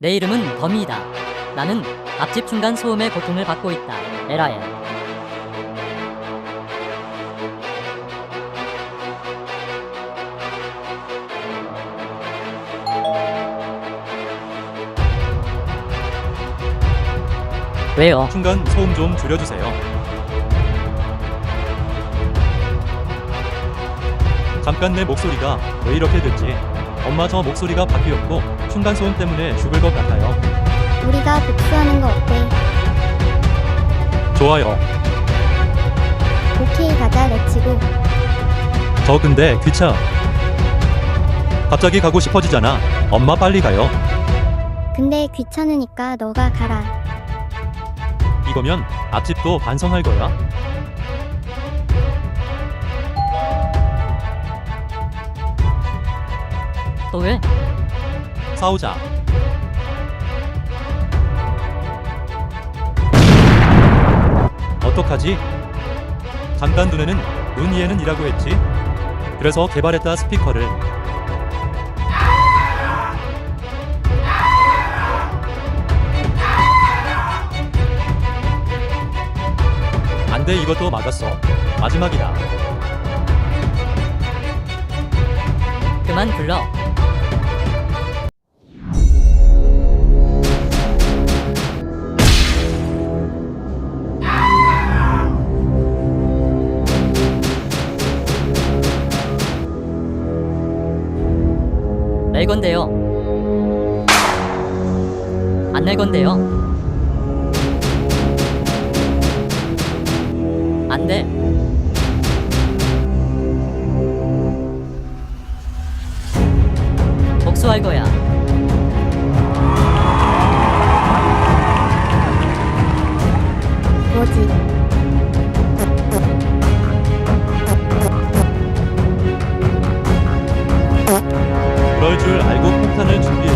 내 이름은 범이다. 나는 앞집 중간 소음의 고통을 받고 있다. 에라야. 왜요? 중간 소음 좀 줄여주세요. 잠깐 내 목소리가 왜 이렇게 듣지? 엄마 저 목소리가 바뀌었고 중간 소음 때문에 죽을 것 같아요. 우리가 복수하는 거 어때? 좋아요. 오케이 가자 렛츠고. 저 근데 귀찮아. 갑자기 가고 싶어지잖아. 엄마 빨리 가요. 근데 귀찮으니까 너가 가라. 이거면 앞집도 반성할 거야. 또 왜? 싸우자. 어떡하지? 잠깐 눈에는 눈 이에는 이라고 했지. 그래서 개발했다 스피커를. 안돼 이것도 맞았어. 마지막이다. 그만 불러. 낼 건데요. 안 낼 건데요. 안 돼. 복수할 거야. 뭐지? 그럴 줄 알고 폭탄을 준비해